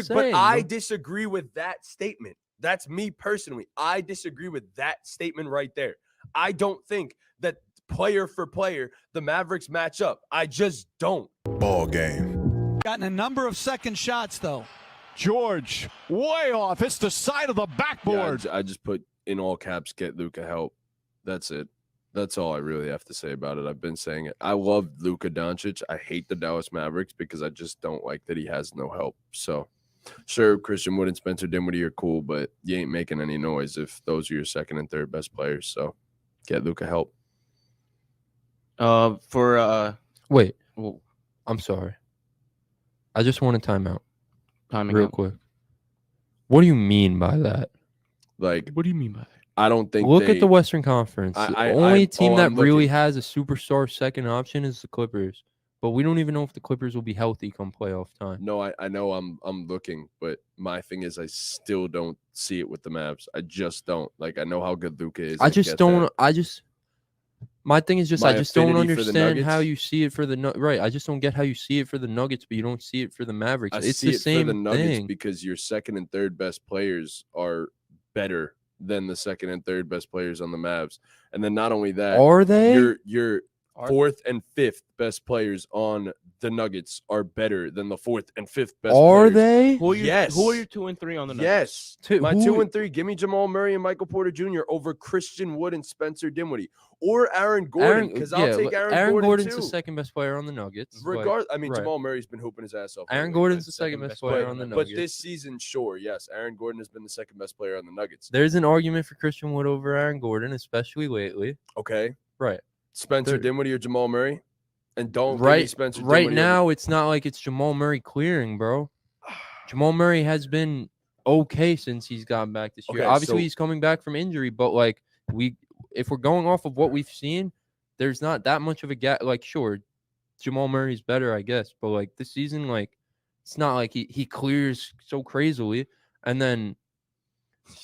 But I disagree with that statement. That's me personally. I disagree with that statement right there. I don't think that player for player, the Mavericks match up. I just don't. Ball game. Gotten a number of second shots, though. George, way off. It's the side of the backboard. Yeah, I just put in all caps, get Luka help. That's it. That's all I really have to say about it. I've been saying it. I love Luka Doncic. I hate the Dallas Mavericks because I just don't like that he has no help. So, sure, Christian Wood and Spencer Dinwiddie are cool, but you ain't making any noise if those are your second and third best players. So, get Luka help. Wait. Well, I'm sorry. I just want a timeout. Real quick. What do you mean by that? Like, what do you mean by that? I don't think. Look at the Western Conference. The only team that really has a superstar second option is the Clippers. But we don't even know if the Clippers will be healthy come playoff time. No, I know I'm looking, but my thing is I still don't see it with the Mavs. I just don't. Like, I know how good Luka is. My thing is just I just don't understand how you see it for the right. I just don't get how you see it for the Nuggets, but you don't see it for the Mavericks. It's the same thing. For the Nuggets because your second and third best players are better than the second and third best players on the Mavs. And then not only that, are they? Your fourth and fifth best players on the Nuggets are better than the fourth and fifth best players. Are they? Yes. Who are your 2 and 3 on the Nuggets? Yes. My 2 and 3, give me Jamal Murray and Michael Porter Jr. over Christian Wood and Spencer Dinwiddie. Or Aaron Gordon, because I'll take Aaron Gordon's too. The second best player on the Nuggets. Jamal Murray's been hooping his ass off. Aaron Gordon's the second best player on the Nuggets. But this season, sure, yes, Aaron Gordon has been the second best player on the Nuggets. There's an argument for Christian Wood over Aaron Gordon, especially lately. Okay. Right. Spencer Dinwiddie or Jamal Murray? And don't Spencer Dinwiddie. Right now, it's not like it's Jamal Murray clearing, bro. Jamal Murray has been okay since he's gotten back this year. Obviously, he's coming back from injury, but like if we're going off of what we've seen, there's not that much of a gap. Like, sure, Jamal Murray's better, I guess, but like this season, like it's not like he clears so crazily. And then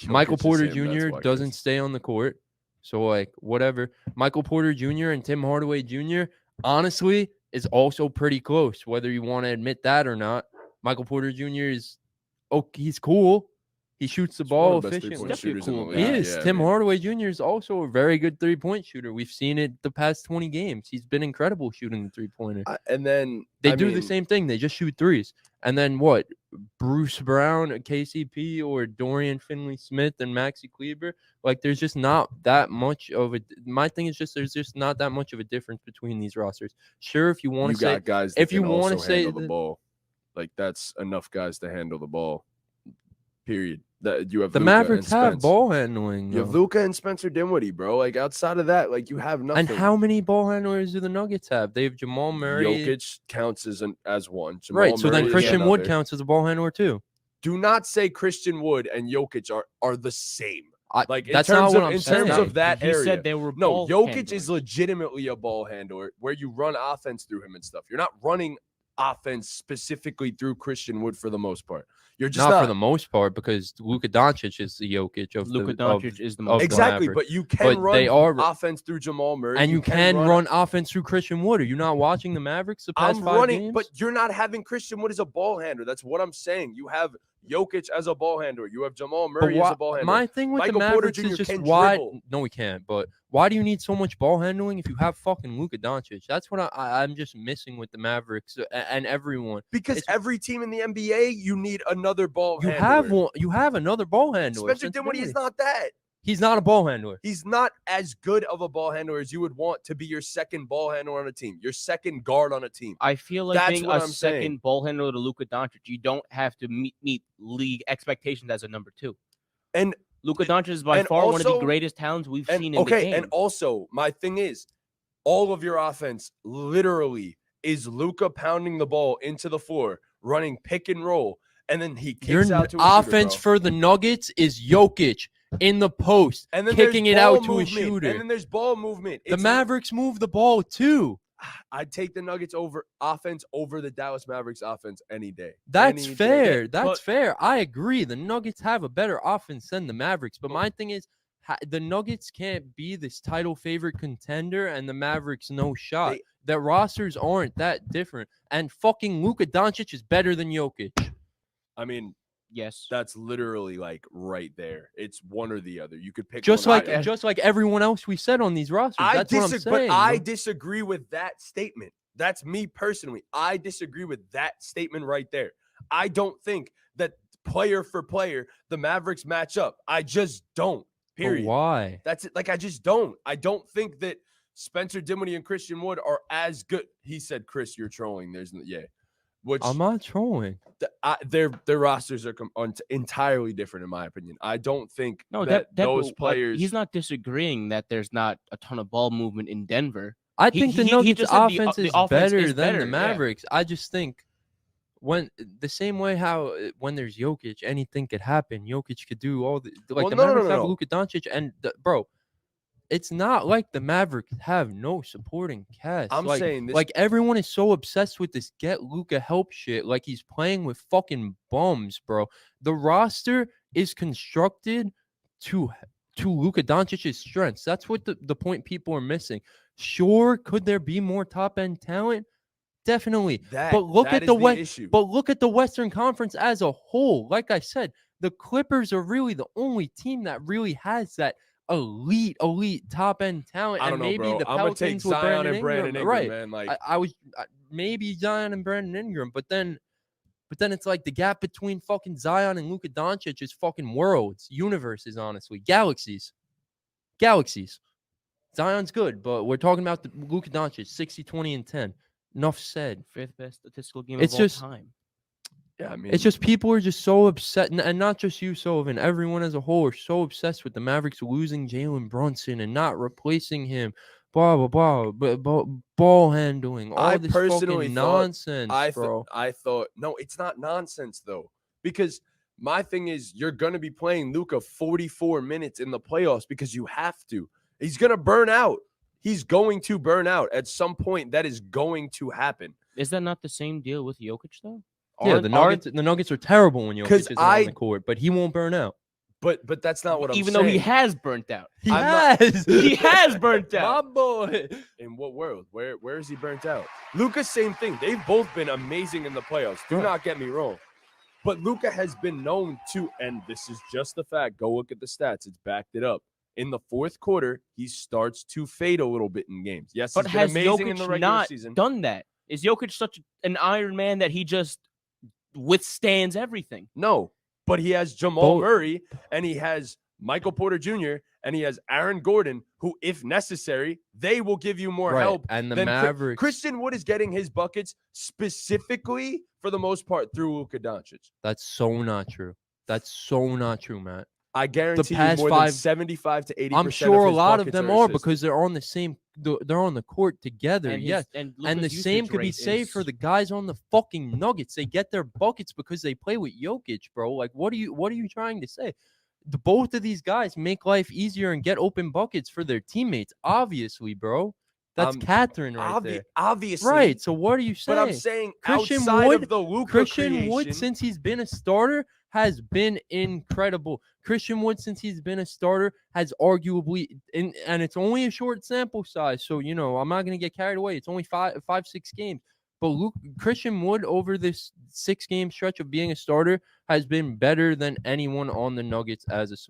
Michael Porter Jr. doesn't stay on the court, so like whatever. Michael Porter Jr. and Tim Hardaway Jr. honestly is also pretty close, whether you want to admit that or not. Michael Porter Jr. he's cool. He shoots the ball efficiently. He is. Tim Hardaway Jr. is also a very good three-point shooter. We've seen it the past 20 games. He's been incredible shooting the three-pointer. And then they do the same thing. They just shoot threes. And then what? Bruce Brown, KCP, or Dorian Finney-Smith and Maxi Kleber. Like, there's just not that much of a. My thing is just there's just not that much of a difference between these rosters. Sure, if you want to say, got guys that if you want to say the ball, like that's enough guys to handle the ball. Period. That you have the Mavericks have ball handling. You have Luka and Spencer Dinwiddie, bro. Like outside of that, like you have nothing. And how many ball handlers do the Nuggets have? They have Jamal Murray. Jokic counts as one. Jamal Murray so then Christian Wood counts as a ball handler too. Do not say Christian Wood and Jokic are the same. Like that's not what I'm saying. In terms of that area, said they were Jokic handlers. Is legitimately a ball handler where you run offense through him and stuff. You're not running offense specifically through Christian Wood for the most part. You're just not for the most part because Luka Doncic is the Jokic of Luka Doncic is the most exactly. But you can run offense through Jamal Murray, and you can run offense through Christian Wood. Are you not watching the Mavericks the past 5 games? But you're not having Christian Wood as a ball handler. That's what I'm saying. You have Jokic as a ball handler. You have Jamal Murray as a ball handler. My thing with the Mavericks is just why. No, we can't. But why do you need so much ball handling if you have fucking Luka Doncic? That's what I'm just missing with the Mavericks and everyone. Because every team in the NBA, you need another ball handler. You have another ball handler. Spencer Dinwiddie is not that. He's not a ball handler. He's not as good of a ball handler as you would want to be your second ball handler on a team, your second guard on a team. I feel like being a second ball handler to Luka Doncic, you don't have to meet league expectations as a number 2. And Luka Doncic is by far one of the greatest talents we've seen in the game. And also, my thing is, all of your offense literally is Luka pounding the ball into the floor, running pick and roll, and then he kicks out to a offense shooter, for the Nuggets is Jokic in the post, and then kicking it out to a shooter. And then there's ball movement. The Mavericks move the ball too. I'd take the Nuggets offense over the Dallas Mavericks offense any day. That's fair. That's fair. I agree. The Nuggets have a better offense than the Mavericks. But my thing is, the Nuggets can't be this title favorite contender and the Mavericks no shot. Their rosters aren't that different. And fucking Luka Doncic is better than Jokic. I mean, Yes. that's literally like right there. It's one or the other. You could pick Just one. like everyone else we said on these rosters. That's what I'm saying. But I disagree with that statement. That's me personally. I disagree with that statement right there. I don't think that player for player the Mavericks match up. I just don't. Period. But why? That's it. Like I just don't. I don't think that Spencer Dinwiddie and Christian Wood are as good. He said, "Chris, you're trolling." Which I'm not trolling. Their rosters are entirely different in my opinion. I don't think those players. He's not disagreeing that there's not a ton of ball movement in Denver. I think the Nuggets offense is better than the Mavericks. I just think when the same way how when there's Jokic, anything could happen. Jokic could do all the Mavericks have Luka Doncic and bro. It's not like the Mavericks have no supporting cast. I'm saying this. Like everyone is so obsessed with this get Luka help shit. Like he's playing with fucking bums, bro. The roster is constructed to Luka Doncic's strengths. That's what the point people are missing. Sure, could there be more top end talent? Definitely. But look at the Western Conference as a whole. Like I said, the Clippers are really the only team that really has that elite top end talent. I don't know, bro. The I'm gonna take Zion and Brandon Ingram, right? Man. Like I was maybe Zion and Brandon Ingram, but then it's like the gap between fucking Zion and Luka Doncic is fucking worlds, universes, honestly, galaxies. Zion's good, but we're talking about the Luka Doncic, 60, 20, and 10. Enough said. 5th best statistical game of all time. Yeah, I mean, it's just people are just so upset, and not just you, Sullivan. Everyone as a whole are so obsessed with the Mavericks losing Jalen Brunson and not replacing him. Blah blah blah. Ball handling. All this fucking nonsense, bro. I thought no, it's not nonsense though, because my thing is you're gonna be playing Luka 44 minutes in the playoffs because you have to. He's gonna burn out. He's going to burn out at some point. That is going to happen. Is that not the same deal with Jokic though? Yeah, the Nuggets are terrible when Jokic is on the court, but he won't burn out. But that's not what I'm saying. Even though he has burnt out. He has burnt out. My boy. In what world? Where is he burnt out? Luka, same thing. They've both been amazing in the playoffs. Do not get me wrong. But Luka has been known to, and this is just the fact, go look at the stats. It's backed it up. In the fourth quarter, he starts to fade a little bit in games. Yes, but he's been has amazing Jokic in the regular not season. Done that? Is Jokic such an Iron Man that he just withstands everything? No, but he has Jamal Murray and he has Michael Porter Jr. and he has Aaron Gordon, who, if necessary, they will give you more help. And the Mavericks. Christian Wood is getting his buckets specifically, for the most part, through Luka Doncic. That's so not true. That's so not true, Matt. I guarantee you more than 75 to 80%. I'm sure a lot of them are because they're on the same. They're on the court together. And yes, and the same could be said for the guys on the fucking Nuggets. They get their buckets because they play with Jokic, bro. Like, what are you trying to say? Both of these guys make life easier and get open buckets for their teammates. Obviously, bro. That's Catherine right there. Obviously. Right. So what are you saying? But I'm saying Christian outside of the Luka Christian Wood, creation, since he's been a starter, has been incredible. Christian Wood, since he's been a starter, has arguably, and it's only a short sample size, so I'm not gonna get carried away. It's only 5-6 games, but Christian Wood over this 6-game stretch of being a starter has been better than anyone on the Nuggets as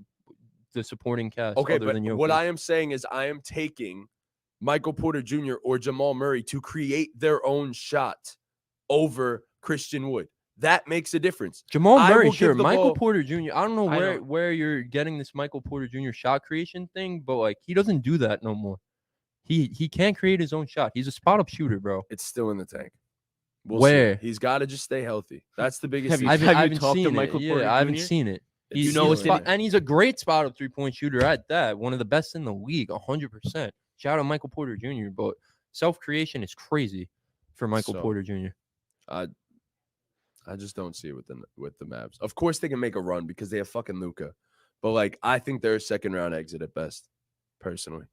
the supporting cast. Okay, other but than Jokic. What I am saying is I am taking Michael Porter Jr. or Jamal Murray to create their own shot over Christian Wood. That makes a difference. Jamal Murray, sure. Michael Porter Jr. I don't know where you're getting this Michael Porter Jr. shot creation thing, but like he doesn't do that no more. He can't create his own shot. He's a spot up shooter, bro. It's still in the tank. Where? See. He's got to just stay healthy. That's the biggest. Have you talked to seen Michael Porter Jr.? I haven't seen it. He's and he's a great spot up 3-point shooter at that. One of the best in the league, 100%. Shout out Michael Porter Jr. But self creation is crazy for Michael Porter Jr. I just don't see it with the Mavs. Of course, they can make a run because they have fucking Luka, but like I think they're a second round exit at best. Personally,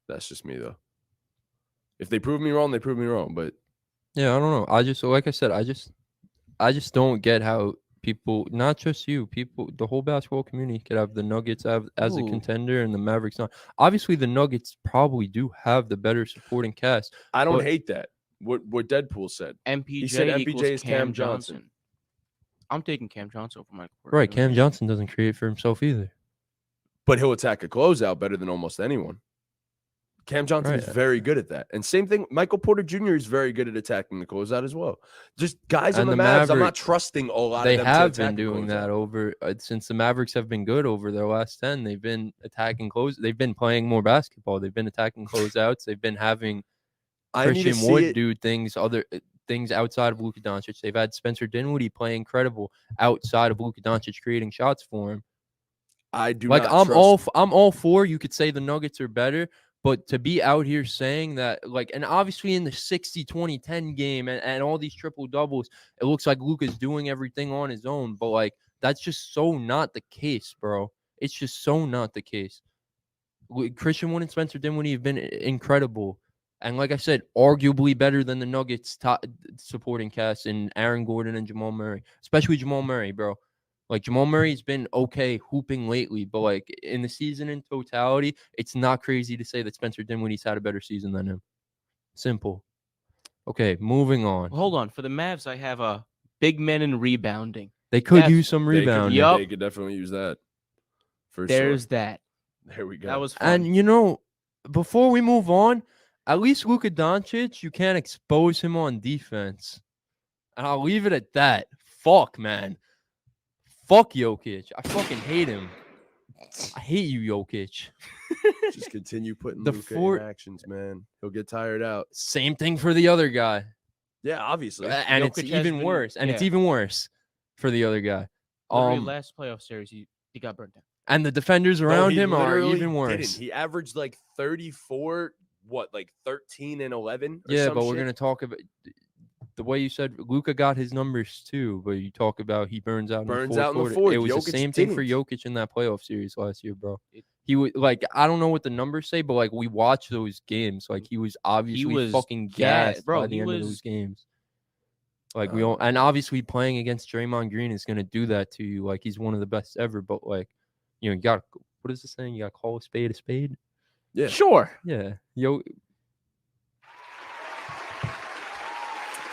that's just me though. If they prove me wrong, they prove me wrong. But yeah, I don't know. Like I said, I just don't get how people, not just you, the whole basketball community could have the Nuggets as a contender and the Mavericks not. Obviously, the Nuggets probably do have the better supporting cast. I don't hate that. What Deadpool said. MPJ he said MPJ equals is Cam Johnson. I'm taking Cam Johnson over Michael Porter Right, Jr. Cam Johnson doesn't create for himself either. But he'll attack a closeout better than almost anyone. Cam Johnson is very good at that. And same thing, Michael Porter Jr. is very good at attacking the closeout as well. Just guys on And the the Mavs, I'm not Mavericks, trusting a lot They of them to have attack been the doing closeout. that over since the Mavericks have been good over their last 10. They've been attacking close. They've been playing more basketball. They've been attacking closeouts. They've been having Christian Wood do things outside of Luka Doncic. They've had Spencer Dinwiddie play incredible outside of Luka Doncic, creating shots for him. I do like not I'm trust. I'm all for. You could say the Nuggets are better, but to be out here saying that, like, and obviously in the 60-20-10 game and all these triple doubles, it looks like Luka's doing everything on his own. But like that's just so not the case, bro. It's just so not the case. Christian Wood and Spencer Dinwiddie have been incredible. And like I said, arguably better than the Nuggets top supporting cast in Aaron Gordon and Jamal Murray, especially Jamal Murray, bro. Like Jamal Murray's been okay hooping lately, but like in the season in totality, it's not crazy to say that Spencer Dinwiddie's had a better season than him. Simple. Okay, moving on. Hold on. For the Mavs, I have a big men and rebounding. They could use some They rebounding. They could definitely use that. There's that. There we go. That was fun. And you know, before we move on, at least Luka Doncic, you can't expose him on defense. And I'll leave it at that. Fuck, man. Fuck Jokic. I fucking hate him. I hate you, Jokic. Just continue putting The Luka in actions, man. He'll get tired out. Same thing for the other guy. Yeah, obviously. And it's even worse. And it's even worse for the other guy. Last playoff series, he got burnt down. And the defenders around him are literally even worse. He averaged like 34, like 13 and 11? Yeah, but we're going to talk about the way you said Luka got his numbers too, but you talk about he burns out in the fourth. It was Jokic the same thing for Jokic in that playoff series last year, bro. He was like, I don't know what the numbers say, but like we watched those games. Like he was obviously fucking gassed by the end of those games. Like we all, and obviously playing against Draymond Green is going to do that to you. Like he's one of the best ever, but like, you know, you got, what is the saying? You got to call a spade a spade. Yeah. Sure. Yeah.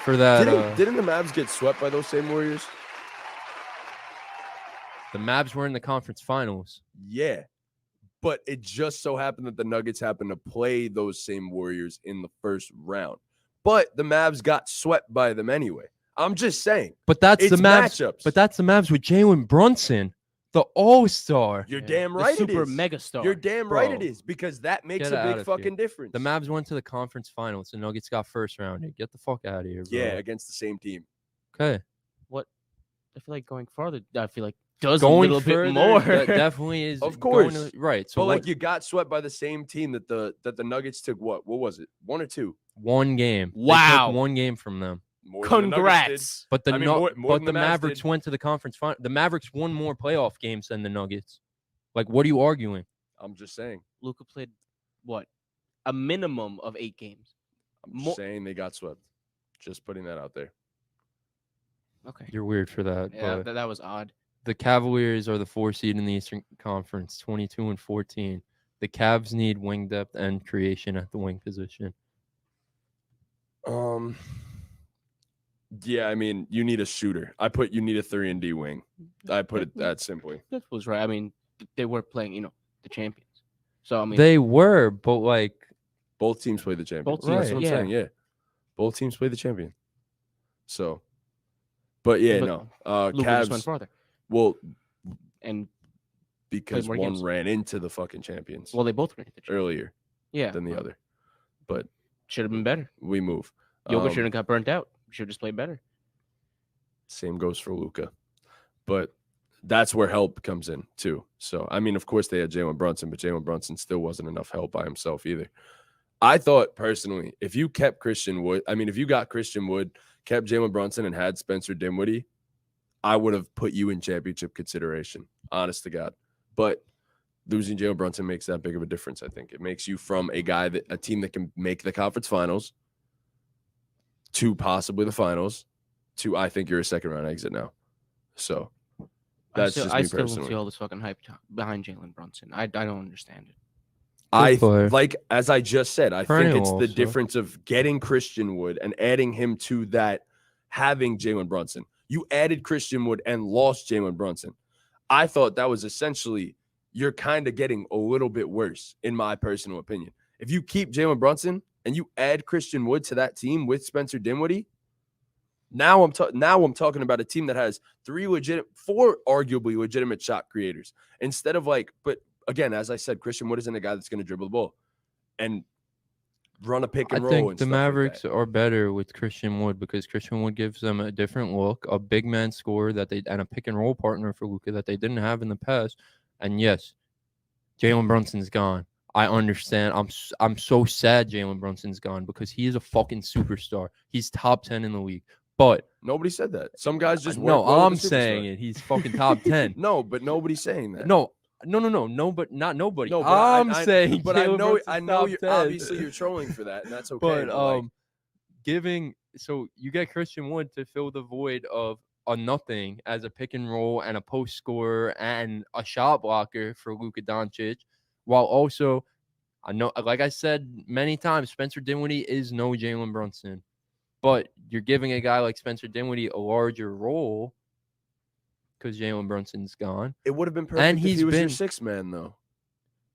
For that, didn't the Mavs get swept by those same Warriors? The Mavs were in the conference finals. Yeah, but it just so happened that the Nuggets happened to play those same Warriors in the first round. But the Mavs got swept by them anyway. I'm just saying. But that's the Mavs. Matchups. But that's the Mavs with Jalen Brunson, the All-Star. You're damn right it is. Super megastar. You're damn right it is, because that makes a big fucking difference. The Mavs went to the conference finals. The Nuggets got first rounded. Get the fuck out of here, bro. Yeah, against the same team. Okay. What? I feel like going farther. I feel like does going a little further, bit more. That definitely is. Of course. Right. So but like you got swept by the same team that the Nuggets took. What was it? 1 or 2? One game. Wow. They took one game from them. Congrats. But the more the Mavericks went to the conference final. The Mavericks won more playoff games than the Nuggets. Like, what are you arguing? I'm just saying. Luka played what? A minimum of 8 games. I'm just saying they got swept. Just putting that out there. Okay. You're weird for that. Yeah, but that was odd. the Cavaliers are the 4 seed in the Eastern Conference, 22-14. The Cavs need wing depth and creation at the wing position. Yeah, I mean, you need a shooter. You need a 3-and-D wing. I put it that simply. That was right. I mean, they were playing, the champions. So I mean, they were, but like both teams play the champion. Both teams, That's what I'm saying. Yeah, both teams play the champion. So, but yeah, Luka Cavs just went farther. Well, and because one games. ran into the fucking champions. Well, they both ran into the champions earlier. Yeah, than the other. But should have been better. We move. Jokic shouldn't have got burnt out. Should have just played better. Same goes for Luka. But that's where help comes in too. So, I mean, of course they had Jalen Brunson, but Jalen Brunson still wasn't enough help by himself either. I thought personally, if you kept Christian Wood, if you got Christian Wood, kept Jalen Brunson and had Spencer Dinwiddie, I would have put you in championship consideration, honest to God. But losing Jalen Brunson makes that big of a difference, I think. It makes you from a team that can make the conference finals to possibly the finals to I think you're a second-round exit now. So that's just me I still personally. don't see all this fucking hype behind Jalen Brunson. I don't understand it. Like as I just said, I think it's the difference of getting Christian Wood and adding him to that, having Jalen Brunson. You added Christian Wood and lost Jalen Brunson. I thought that was essentially you're kind of getting a little bit worse, in my personal opinion. If you keep Jalen Brunson and you add Christian Wood to that team with Spencer Dinwiddie, now I'm talking about a team that has four arguably legitimate shot creators instead of but again, as I said, Christian Wood isn't a guy that's going to dribble the ball and run a pick and roll. I think and the stuff Mavericks like are better with Christian Wood because Christian Wood gives them a different look, a big man scorer and a pick and roll partner for Luka that they didn't have in the past. And yes, Jalen Brunson's gone. I understand. I'm so sad Jalen Brunson's gone because he is a fucking superstar. He's top 10 in the league. But nobody said that. Some guys just no. well I'm saying it. He's fucking top 10. No, but nobody's saying that. No, but not nobody. No, but I'm saying, but Jalen I know Brunson's you're top 10. obviously you're trolling for that, and that's okay. But so you get Christian Wood to fill the void of a nothing as a pick and roll and a post scorer and a shot blocker for Luka Doncic, while also, I know, like I said many times, Spencer Dinwiddie is no Jalen Brunson, but you're giving a guy like Spencer Dinwiddie a larger role because Jalen Brunson's gone. It would have been perfect And if he's he was your been- sixth man, though.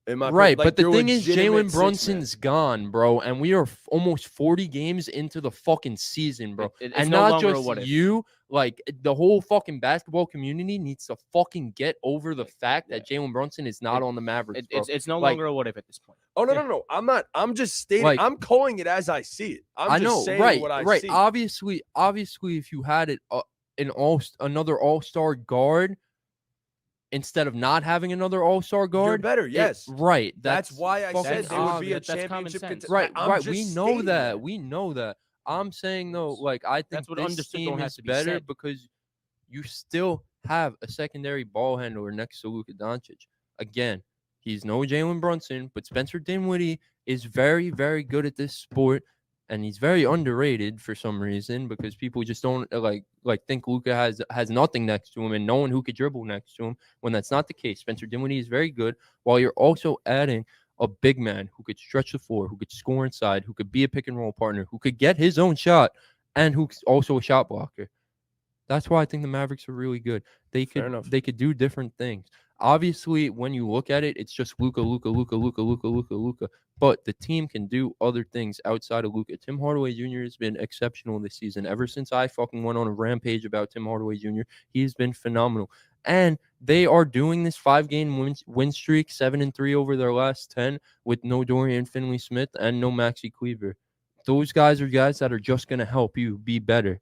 Right, but the thing is, legitimate Jalen sixth man. Brunson's gone, bro, and we are almost 40 games into the fucking season, bro. It's And no not longer a just what if. you, the whole fucking basketball community needs to fucking get over the fact that Jalen Brunson is not on the Mavericks, bro. It's no Like- longer a what if at this point. Oh no! I'm not. I'm just stating. I'm calling it as I see it. I know, just saying right, what I right. see. Obviously, if you had it another all-star guard instead of not having another all-star guard, You're better. Yes, right. That's why I said fucking they would be a obvious. That's common championship sense. contender. Right, I'm right. just We know stating that. We know that. I'm saying though, I think That's what this understood team don't have is to be better said. because you still have a secondary ball handler next to Luka Doncic. Again, he's no Jalen Brunson, but Spencer Dinwiddie is very, very good at this sport, and he's very underrated for some reason because people just don't think Luka has nothing next to him and no one who could dribble next to him when that's not the case. Spencer Dinwiddie is very good, while you're also adding a big man who could stretch the floor, who could score inside, who could be a pick and roll partner, who could get his own shot, and who's also a shot blocker. That's why I think the Mavericks are really good. They could do different things. Obviously, when you look at it, it's just Luka. But the team can do other things outside of Luka. Tim Hardaway Jr. has been exceptional this season. Ever since I fucking went on a rampage about Tim Hardaway Jr., he's been phenomenal. And they are doing this 5-game win streak, 7-3 over their last 10, with no Dorian Finney-Smith and no Maxi Kleber. Those guys are guys that are just going to help you be better.